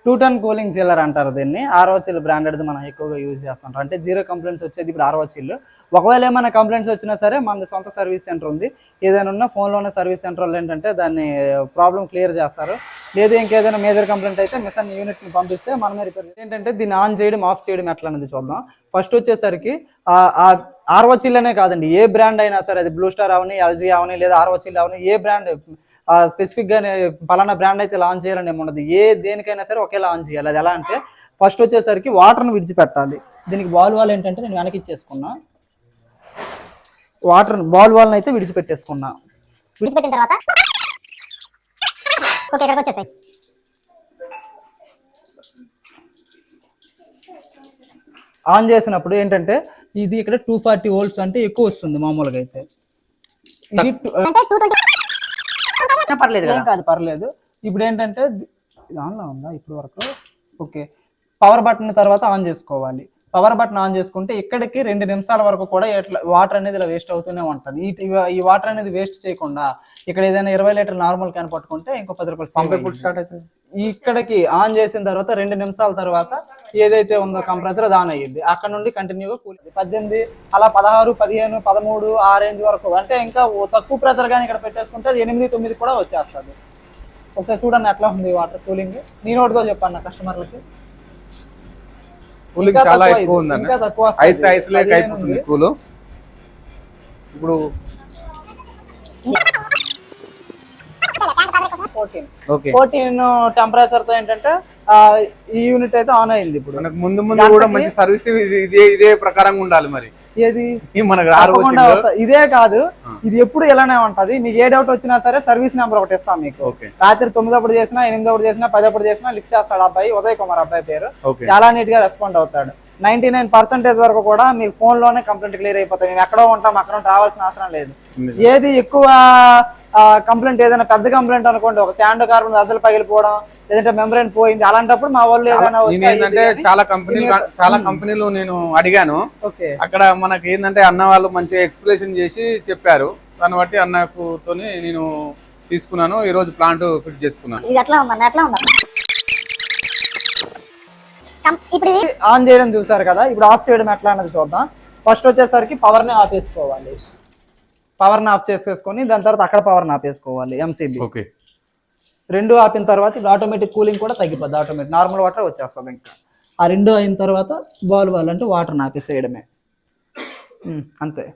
210 cooling చిల్లర్ అంటారు దీన్ని. ఆర్ఓచిల్ branded మనం ఎక్కువగా యూజ్ చేస్తుంటాం. అంటే జీరో కంప్లైంట్స్ వచ్చేది ఇప్పుడు ఆర్ఓచిల్. ఒకవేళ ఏమైనా కంప్లైంట్స్ వచ్చినా సరే మనది సొంత సర్వీస్ సెంటర్ ఉంది. ఏదైనా ఉన్నా ఫోన్లోనే సర్వీస్ సెంటర్ వాళ్ళు ఏంటంటే దాన్ని ప్రాబ్లం క్లియర్ చేస్తారు. లేదు ఇంకేదైనా మేజర్ కంప్లైంట్ అయితే మిషన్ యూనిట్ని పంపిస్తే మనమే రిపేర్. ఏంటంటే దీన్ని ఆన్ చేయడం ఆఫ్ చేయడం ఎట్లా అనేది చూద్దాం. ఫస్ట్ వచ్చేసరికి ఆర్ఓచిల్ అనే కాదండి, ఏ బ్రాండ్ అయినా సరే, అది బ్లూ స్టార్ అవని, ఎల్జీ అవని, లేదా ఆర్ఓచిల్ అవని, ఏ బ్రాండ్ స్పెసిఫిక్గానే పలానా బ్రాండ్ అయితే లాంచ్ చేయాలని ఏముండదు. దేనికైనా సరే ఒకే లాంచ్ చేయాలి. అది ఎలా అంటే ఫస్ట్ వచ్చేసరికి వాటర్ని విడిచిపెట్టాలి. దీనికి బాల్ వాల్ ఏంటంటే నేను వెనక్కి ఇచ్చేసుకున్నా. వాటర్ బాల్ వాల్ని అయితే విడిచిపెట్టేసుకున్నా. విడిచిపెట్టిన తర్వాత ఓకే ఇక్కడికి వచ్చేసాయి. ఆన్ చేసినప్పుడు ఏంటంటే ఇది ఇక్కడ 240 వోల్ట్స్ అంటే ఎక్కువ వస్తుంది మామూలుగా అయితే. ఇది పర్లేదు కాదు, పర్లేదు. ఇప్పుడు ఏంటంటే ఇది ఆన్లో ఉందా ఇప్పుడు వరకు? ఓకే, పవర్ బటన్ తర్వాత ఆన్ చేసుకోవాలి. పవర్ బటన్ ఆన్ చేసుకుంటే ఇక్కడికి 2 నిమిషాల వరకు కూడా వాటర్ అనేది ఇలా వేస్ట్ అవుతూనే ఉంటుంది. ఈ వాటర్ అనేది వేస్ట్ చేయకుండా ఇక్కడ ఏదైనా 20 లీటర్ నార్మల్ క్యాన్ పట్టుకుంటే ఇంకో 10 రూపాయలు పంప్ స్టార్ట్ అవుతుంది. ఇక్కడికి ఆన్ చేసిన తర్వాత 2 నిమిషాల తర్వాత ఏదైతే ఉందో కంప్రెసర్ అది ఆన్ అయ్యింది. అక్కడ నుండి కంటిన్యూగా కూలింది 18 అలా 16, 15, 13 ఆ రేంజ్ వరకు. అంటే ఇంకా తక్కువ ప్రెషర్ కానీ ఇక్కడ పెట్టేసుకుంటే అది 8, 9 కూడా వచ్చేస్తుంది. ఒకసారి చూడండి ఎట్లా ఉంది వాటర్ కూలింగ్. నేను ఒకటితో చెప్పాను కస్టమర్లకి. కూలింగ్ చాలా ఎక్కువ ఉందండి. ఐస్ ఐస్ లేక అయిపోతుంది కూల్. ఇప్పుడు 14 టెంపరేచర్ తో ఏంటంటే ఈ యూనిట్ అయితే ఆన్ అయింది. ఇప్పుడు మనకు ముందు కూడా మంచి సర్వీస్ ఇదే ప్రకారంగా ఉండాలి. మరి ఏది మనకు ఇదే కాదు, ఇది ఎప్పుడు ఇలానే ఉంటది. మీకు ఏ డౌట్ వచ్చినా సరే సర్వీస్ నెంబర్ ఒకటి ఇస్తాం మీకు. రాత్రి 9 చేసినా, 8 చేసినా, 10 చేసినా లిఫ్ట్ చేస్తాడు అబ్బాయి. ఉదయ్ కుమార్ అబ్బాయి పేరు. చాలా నీట్ గా రెస్పాండ్ అవుతాడు. 99% వరకు కూడా మీకు ఫోన్ లోనే కంప్లైంట్ క్లియర్ అయిపోతాయి. మేము ఎక్కడో ఉంటాం, అక్కడ రావాల్సిన అవసరం లేదు. ఏది ఎక్కువ కంప్లైంట్ ఏదైనా పెద్ద కంప్లైంట్ అనుకోండి, ఒక శాండ్ కార్బన్ అసలు పగిలిపోవడం, లేదంటే మెంబ్రెయిన్ పోయింది, అలాంటప్పుడు మా వాళ్ళు ఏదైనా ఏంటంటే చాలా కంపెనీలు నేను అడిగాను. అక్కడ మనకి ఏంటంటే అన్న వాళ్ళు మంచిగా ఎక్స్ప్లెనేషన్ చేసి చెప్పారు. దాన్ని బట్టి అన్నకుతోని నేను తీసుకున్నాను. ఈ రోజు ప్లాంట్ ఫిట్ చేసుకున్నాను. ఆన్ చేయడం చూసారు కదా, ఇప్పుడు ఆఫ్ చేయడం ఎట్లా అన్నది చూద్దాం. ఫస్ట్ వచ్చేసరికి పవర్ ని ఆఫ్ చేసుకోవాలి. పవర్ ని ఆఫ్ చేసేసుకొని దాని తర్వాత అక్కడ పవర్ ని ఆపేసుకోవాలి. ఎంసీబీ రెండు ఆపిన తర్వాత ఇప్పుడు ఆటోమేటిక్ కూలింగ్ కూడా తగ్గిపోద్ది. ఆటోమేటిక్ నార్మల్ వాటర్ వచ్చేస్తుంది. ఇంకా ఆ రెండు అయిన తర్వాత బాల్ అంటే వాటర్ ఆపేసేయడమే, అంతే.